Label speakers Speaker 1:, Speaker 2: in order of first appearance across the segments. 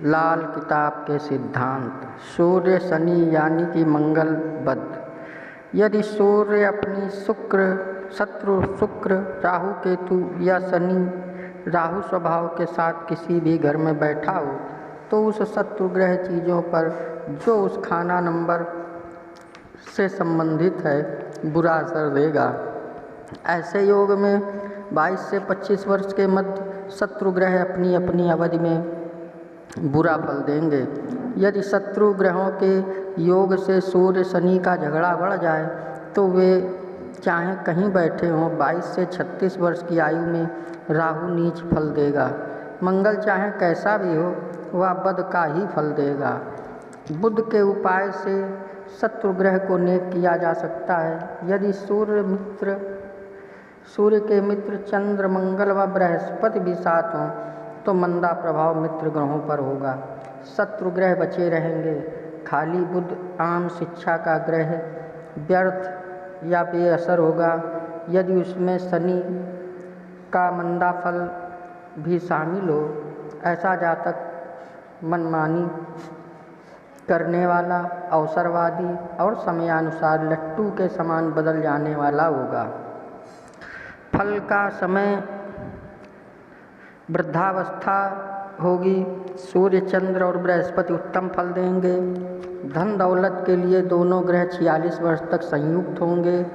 Speaker 1: लाल किताब के सिद्धांत। सूर्य शनि यानी कि मंगल बद। यदि सूर्य अपनी शत्रु शुक्र राहु केतु या शनि राहु स्वभाव के साथ किसी भी घर में बैठा हो तो उस शत्रु ग्रह चीज़ों पर जो उस खाना नंबर से संबंधित है बुरा असर देगा। ऐसे योग में 22 से 25 वर्ष के मध्य शत्रु ग्रह अपनी अपनी अवधि में बुरा फल देंगे। यदि शत्रु ग्रहों के योग से सूर्य शनि का झगड़ा बढ़ जाए तो वे चाहे कहीं बैठे हों 22 से 36 वर्ष की आयु में राहु नीच फल देगा। मंगल चाहे कैसा भी हो वह बद का ही फल देगा। बुध के उपाय से शत्रु ग्रह को नेक किया जा सकता है। यदि सूर्य के मित्र चंद्र मंगल व बृहस्पति भी साथ हों तो मंदा प्रभाव मित्र ग्रहों पर होगा, शत्रु ग्रह बचे रहेंगे। खाली बुध आम शिक्षा का ग्रह व्यर्थ या बेअसर होगा। यदि उसमें शनि का मंदा फल भी शामिल हो, ऐसा जातक मनमानी करने वाला, अवसरवादी और समयानुसार लट्टू के समान बदल जाने वाला होगा। फल का समय वृद्धावस्था होगी। सूर्य चंद्र और बृहस्पति उत्तम फल देंगे। धन दौलत के लिए दोनों ग्रह 46 वर्ष तक संयुक्त होंगे।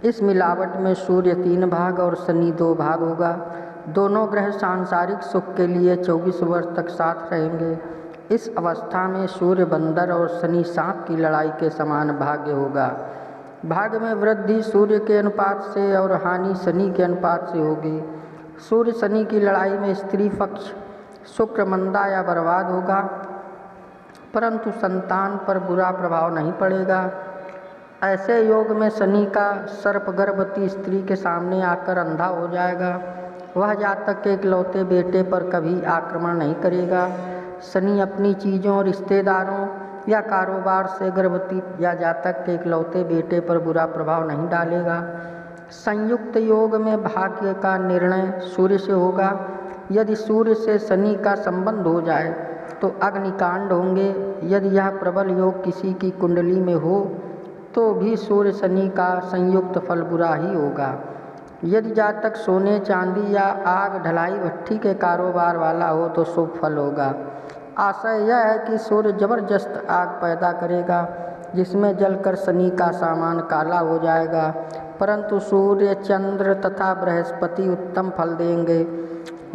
Speaker 1: इस मिलावट में सूर्य 3 भाग और शनि 2 भाग होगा। दोनों ग्रह सांसारिक सुख के लिए 24 वर्ष तक साथ रहेंगे। इस अवस्था में सूर्य बंदर और शनि सांप की लड़ाई के समान भाग्य होगा। भाग्य में वृद्धि सूर्य के अनुपात से और हानि शनि के अनुपात से होगी। सूर्य शनि की लड़ाई में स्त्री पक्ष शुक्र मंदा या बर्बाद होगा, परंतु संतान पर बुरा प्रभाव नहीं पड़ेगा। ऐसे योग में शनि का सर्प गर्भवती स्त्री के सामने आकर अंधा हो जाएगा। वह जातक के इकलौते बेटे पर कभी आक्रमण नहीं करेगा। शनि अपनी चीज़ों, रिश्तेदारों या कारोबार से गर्भवती या जातक के इकलौते बेटे पर बुरा प्रभाव नहीं डालेगा। संयुक्त योग में भाग्य का निर्णय सूर्य से होगा। यदि सूर्य से शनि का संबंध हो जाए तो अग्निकांड होंगे। यदि यह प्रबल योग किसी की कुंडली में हो तो भी सूर्य शनि का संयुक्त फल बुरा ही होगा। यदि जातक सोने चांदी या आग ढलाई भट्ठी के कारोबार वाला हो तो शुभ फल होगा। आशय यह है कि सूर्य जबरदस्त आग पैदा करेगा जिसमें जलकर शनि का सामान काला हो जाएगा, परंतु सूर्य चंद्र तथा बृहस्पति उत्तम फल देंगे।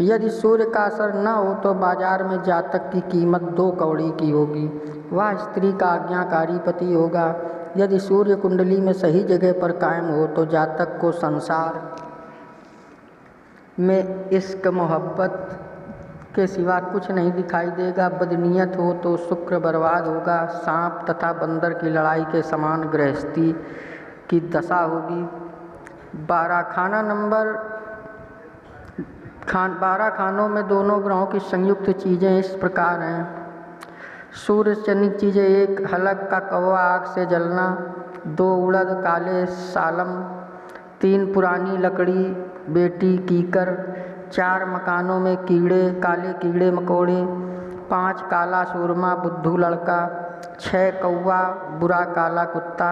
Speaker 1: यदि सूर्य का असर न हो तो बाजार में जातक की कीमत 2 कौड़ी की होगी। वह स्त्री का आज्ञाकारी पति होगा। यदि सूर्य कुंडली में सही जगह पर कायम हो तो जातक को संसार में इश्क मोहब्बत के सिवा कुछ नहीं दिखाई देगा। बदनीयत हो तो शुक्र बर्बाद होगा। सांप तथा बंदर की लड़ाई के समान गृहस्थी की दशा होगी। 12 खानों में दोनों ग्रहों की संयुक्त चीज़ें इस प्रकार हैं। सूर्य शनि चीज़ें 1 हलक का कौवा आग से जलना, 2 उड़द काले सालम, 3 पुरानी लकड़ी बेटी कीकर, 4 मकानों में कीड़े काले कीड़े मकोड़े, 5 काला सूरमा बुद्धू लड़का, 6 कौवा बुरा काला कुत्ता,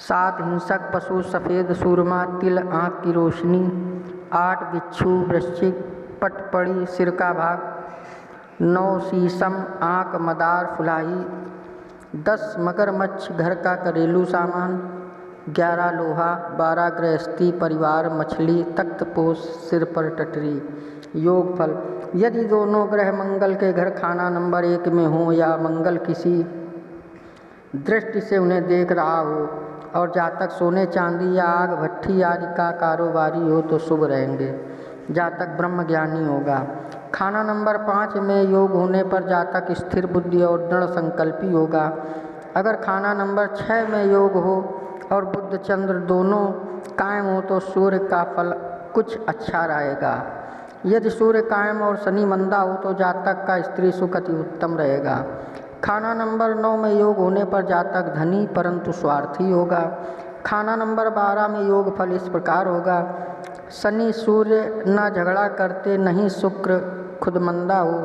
Speaker 1: 7 हिंसक पशु सफ़ेद सूरमा तिल आँख की रोशनी, 8 बिच्छू वृश्चिक पटपड़ी सिर का भाग, 9 शीशम आँख मदार फुलाही, 10 मगरमच्छ घर का घरेलू सामान, 11 लोहा, 12 गृहस्थी परिवार मछली तख्तपोश सिर पर टटरी। योग फल। यदि दोनों ग्रह मंगल के घर खाना नंबर 1 में हों या मंगल किसी दृष्टि से उन्हें देख रहा हो और जातक सोने चांदी या आग भट्ठी आदि का कारोबारी हो तो शुभ रहेंगे। जातक ब्रह्म ज्ञानी होगा। खाना नंबर 5 में योग होने पर जातक स्थिर बुद्धि और दृढ़ संकल्पी होगा। अगर खाना नंबर 6 में योग हो और बुध चंद्र दोनों कायम हो तो सूर्य का फल कुछ अच्छा रहेगा। यदि सूर्य कायम और शनि मंदा हो तो जातक का स्त्री सुख अति उत्तम रहेगा। खाना नंबर 9 में योग होने पर जातक धनी परंतु स्वार्थी होगा। खाना नंबर 12 में योग फल इस प्रकार होगा। शनि सूर्य न झगड़ा करते, नहीं शुक्र खुद मंदा हो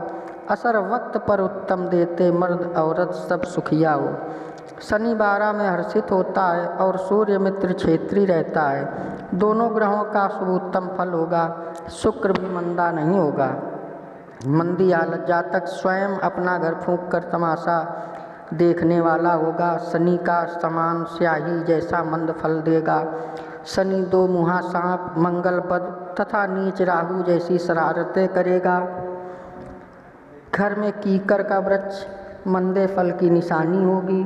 Speaker 1: असर वक्त पर उत्तम देते, मर्द औरत सब सुखिया हो। शनि 12 में हर्षित होता है और सूर्य मित्र क्षेत्री रहता है। दोनों ग्रहों का शुभ उत्तम फल होगा। शुक्र भी मंदा नहीं होगा। मंदी हालत, जातक स्वयं अपना घर फूंक कर तमाशा देखने वाला होगा। शनि का समान स्याही जैसा मंद फल देगा। शनि 2 मुहा सांप, मंगल पद तथा नीच राहु जैसी शरारतें करेगा। घर में कीकर का वृक्ष मंदे फल की निशानी होगी।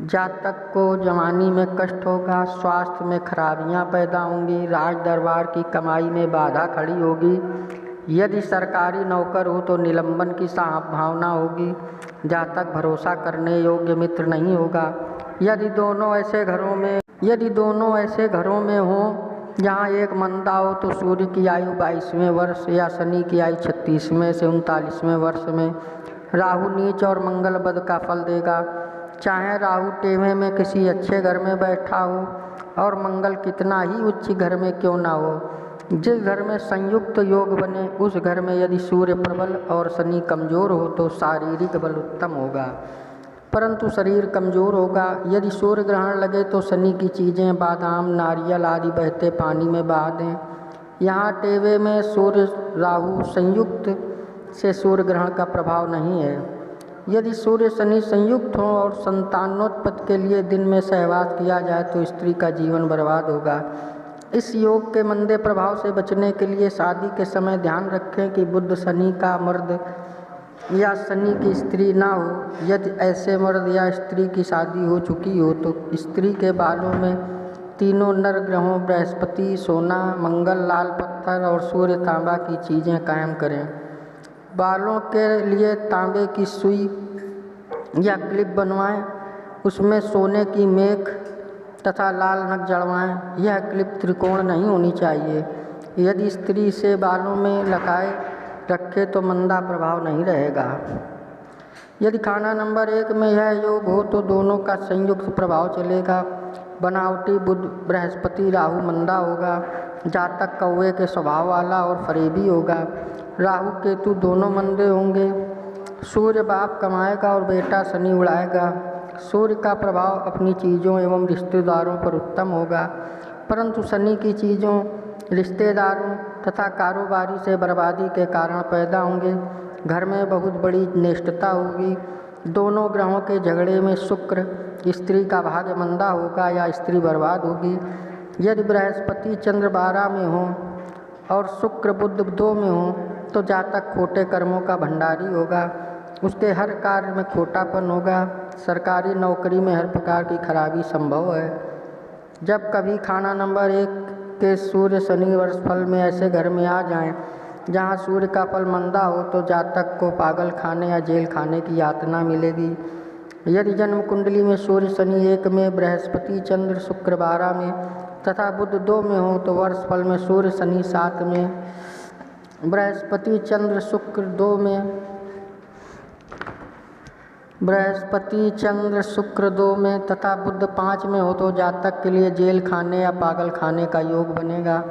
Speaker 1: जातक को जवानी में कष्ट होगा। स्वास्थ्य में खराबियां पैदा होंगी। राज दरबार की कमाई में बाधा खड़ी होगी। यदि सरकारी नौकर हो तो निलंबन की संभावना होगी। जातक भरोसा करने योग्य मित्र नहीं होगा। यदि दोनों ऐसे घरों में हों जहाँ एक मंदा हो तो सूर्य की आयु 22वें वर्ष या शनि की आयु 36वें से 39वें वर्ष में। राहु नीच और मंगल बद का फल देगा। चाहे राहु टेढ़े में किसी अच्छे घर में बैठा हो और मंगल कितना ही उच्च घर में क्यों ना हो, जिस घर में संयुक्त योग बने उस घर में यदि सूर्य प्रबल और शनि कमज़ोर हो तो शारीरिक बल उत्तम होगा, परंतु शरीर कमज़ोर होगा। यदि सूर्य ग्रहण लगे तो शनि की चीज़ें बादाम, नारियल आदि बहते पानी में बहा दें। यहाँ टेवे में सूर्य राहु संयुक्त से सूर्य ग्रहण का प्रभाव नहीं है। यदि सूर्य शनि संयुक्त हो और संतानोत्पत्ति के लिए दिन में सहवास किया जाए तो स्त्री का जीवन बर्बाद होगा। इस योग के मंदे प्रभाव से बचने के लिए शादी के समय ध्यान रखें कि बुध शनि का मर्द या शनि की स्त्री ना हो। यदि ऐसे मर्द या स्त्री की शादी हो चुकी हो तो स्त्री के बालों में तीनों नर ग्रहों बृहस्पति, सोना, मंगल, लाल पत्थर और सूर्य तांबा की चीज़ें कायम करें। बालों के लिए तांबे की सुई या क्लिप बनवाएं, उसमें सोने की मेख तथा लाल नग जड़वाएं। यह क्लिप त्रिकोण नहीं होनी चाहिए। यदि स्त्री इसे बालों में लगाए रखे तो मंदा प्रभाव नहीं रहेगा। यदि खाना नंबर 1 में यह योग हो तो दोनों का संयुक्त प्रभाव चलेगा। बनावटी बुध, बृहस्पति, राहु मंदा होगा। जातक कौवे के स्वभाव वाला और फरेबी होगा। राहु केतु दोनों मंदे होंगे। सूर्य बाप कमाएगा और बेटा शनि उड़ाएगा। सूर्य का प्रभाव अपनी चीज़ों एवं रिश्तेदारों पर उत्तम होगा, परंतु शनि की चीज़ों, रिश्तेदारों तथा कारोबारी से बर्बादी के कारण पैदा होंगे। घर में बहुत बड़ी निष्ठता होगी। दोनों ग्रहों के झगड़े में शुक्र, स्त्री का भाग्य मंदा होगा या स्त्री बर्बाद होगी। यदि बृहस्पति चंद्र 12 में हो और शुक्र बुध 2 में हो तो जातक खोटे कर्मों का भंडारी होगा। उसके हर कार्य में खोटापन होगा। सरकारी नौकरी में हर प्रकार की खराबी संभव है। जब कभी खाना नंबर 1 के सूर्य शनि वर्ष फल में ऐसे घर में आ जाएं जहां सूर्य का फल मंदा हो तो जातक को पागल खाने या जेल खाने की यातना मिलेगी। यदि जन्म कुंडली में सूर्य शनि 1 में, बृहस्पति चंद्र शुक्र 12 में तथा बुध 2 में हो तो वर्ष फल में सूर्य शनि 7 में, बृहस्पति चंद्र शुक्र 2 में, बृहस्पति चंद्र शुक्र 2 में तथा बुध 5 में हो तो जातक के लिए जेल खाने या पागल खाने का योग बनेगा।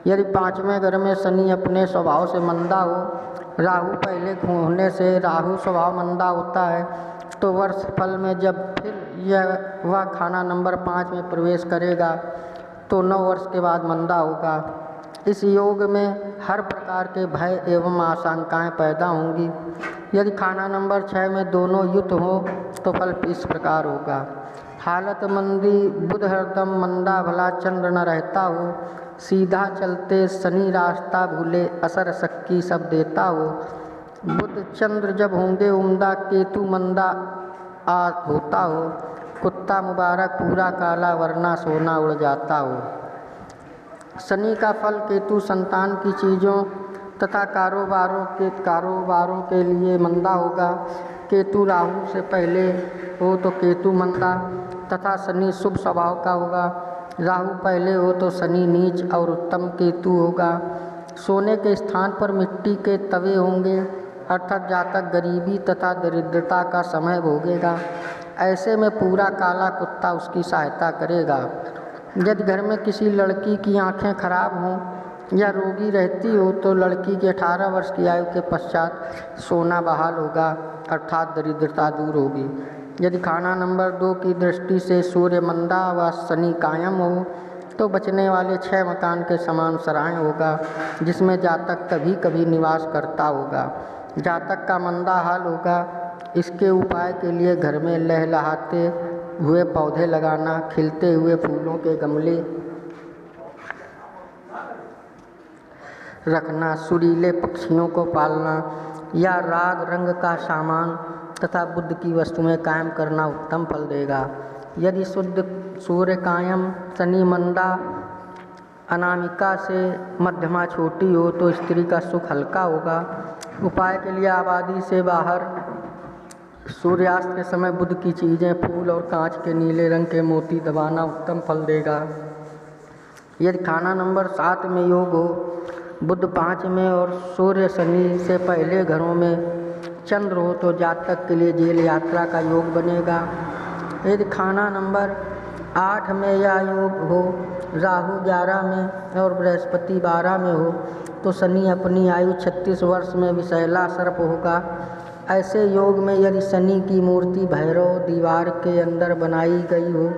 Speaker 1: यदि 5वें घर में शनि अपने स्वभाव से मंदा हो, राहु पहले होने से राहु स्वभाव मंदा होता है, तो वर्ष फल में जब फिर वह खाना नंबर 5 में प्रवेश करेगा तो 9 वर्ष के बाद मंदा होगा। इस योग में हर प्रकार के भय एवं आशंकाएं पैदा होंगी। यदि खाना नंबर 6 में दोनों युत हो तो फल इस प्रकार होगा। हालत मंदी, बुध हरदम मंदा भला चंद्र न रहता हो, सीधा चलते शनि रास्ता भूले, असर शक्की सब देता हो। बुध चंद्र जब होंगे उम्दा, केतु मंदा होता हो, कुत्ता मुबारक पूरा काला वरना सोना उड़ जाता हो। शनि का फल केतु संतान की चीज़ों तथा कारोबारों के लिए मंदा होगा। केतु राहु से पहले हो तो केतु मंदा तथा शनि शुभ स्वभाव का होगा। राहु पहले हो तो शनि नीच और उत्तम केतु होगा। सोने के स्थान पर मिट्टी के तवे होंगे, अर्थात जातक गरीबी तथा दरिद्रता का समय भोगेगा। ऐसे में पूरा काला कुत्ता उसकी सहायता करेगा। यदि घर में किसी लड़की की आंखें खराब हों, या रोगी रहती हो तो लड़की की 18 वर्ष की आयु के पश्चात सोना बहाल होगा अर्थात दरिद्रता दूर होगी। यदि खाना नंबर 2 की दृष्टि से सूर्य मंदा व शनि कायम हो तो बचने वाले 6 मकान के समान सराय होगा जिसमें जातक कभी कभी निवास करता होगा। जातक का मंदा हाल होगा। इसके उपाय के लिए घर में लहलहाते हुए पौधे लगाना, खिलते हुए फूलों के गमले रखना, सुरीले पक्षियों को पालना या राग रंग का सामान तथा बुद्ध की वस्तुएं कायम करना उत्तम फल देगा। यदि शुद्ध सूर्य कायम, शनि मंदा, अनामिका से मध्यमा छोटी हो तो स्त्री का सुख हल्का होगा। उपाय के लिए आबादी से बाहर सूर्यास्त के समय बुद्ध की चीज़ें, फूल और कांच के नीले रंग के मोती दबाना उत्तम फल देगा। यदि खाना नंबर 7 में योग हो, बुध 5 में और सूर्य शनि से पहले घरों में चंद्र हो तो जातक के लिए जेल यात्रा का योग बनेगा। यदि खाना नंबर 8 में या योग हो, राहु 11 में और बृहस्पति 12 में हो तो शनि अपनी आयु 36 वर्ष में विषैला सर्प होगा। ऐसे योग में यदि शनि की मूर्ति भैरव दीवार के अंदर बनाई गई हो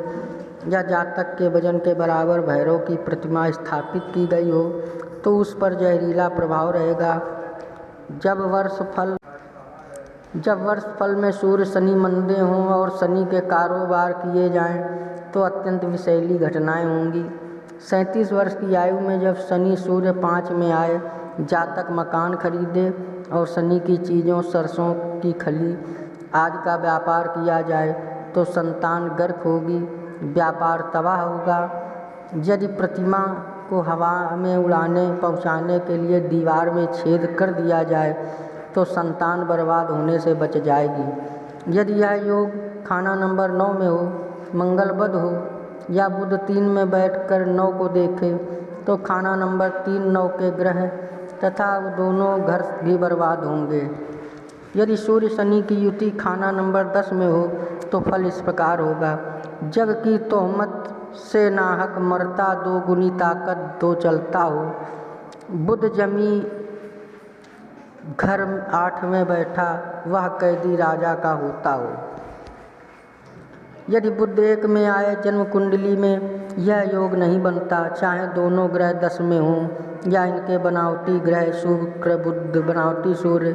Speaker 1: या जातक के वजन के बराबर भैरव की प्रतिमा स्थापित की गई हो तो उस पर जहरीला प्रभाव रहेगा। जब वर्ष फल में सूर्य शनि मंदे हों और शनि के कारोबार किए जाएं तो अत्यंत विषैली घटनाएं होंगी। 37 वर्ष की आयु में जब शनि सूर्य 5 में आए, जातक मकान खरीदे और शनि की चीज़ों, सरसों की खली आदि का व्यापार किया जाए तो संतान गर्क होगी, व्यापार तबाह होगा। यदि प्रतिमा को हवा में उड़ाने पहुंचाने के लिए दीवार में छेद कर दिया जाए तो संतान बर्बाद होने से बच जाएगी। यदि यह योग खाना नंबर 9 में हो, मंगल बुध हो या बुध 3 में बैठकर 9 को देखे तो खाना नंबर 3 9 के ग्रह तथा वो दोनों घर भी बर्बाद होंगे। यदि सूर्य शनि की युति खाना नंबर 10 में हो तो फल इस प्रकार होगा। जग की तोहमत से नाहक मरता, 2 गुनी ताकत 2 चलता हो। बुध जमी घर 8 में बैठा, वह कैदी राजा का होता हो। यदि बुध 1 में आए जन्म कुंडली में यह योग नहीं बनता, चाहे दोनों ग्रह 10 में हों या इनके बनावटी ग्रह शुक्र बुध बनावटी सूर्य,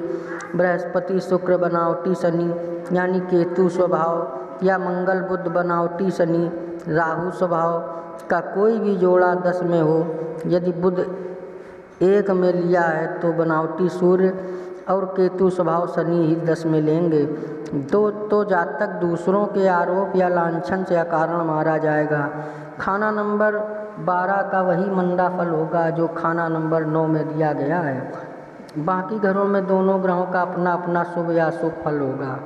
Speaker 1: बृहस्पति शुक्र बनावटी शनि यानी केतु स्वभाव या मंगल बुध बनावटी शनि राहु स्वभाव का कोई भी जोड़ा 10 में हो। यदि बुध 1 में लिया है तो बनावटी सूर्य और केतु स्वभाव शनि ही 10 में लेंगे तो जातक दूसरों के आरोप या लांछन से अकारण मारा जाएगा। खाना नंबर 12 का वही मंदा फल होगा जो खाना नंबर 9 में दिया गया है। बाकी घरों में दोनों ग्रहों का अपना अपना शुभ या अशुभ फल होगा।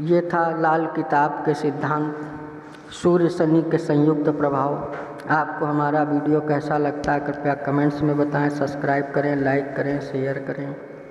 Speaker 1: ये था लाल किताब के सिद्धांत, सूर्य शनि के संयुक्त प्रभाव। आपको हमारा वीडियो कैसा लगता है कृपया कमेंट्स में बताएं। सब्सक्राइब करें, लाइक करें, शेयर करें।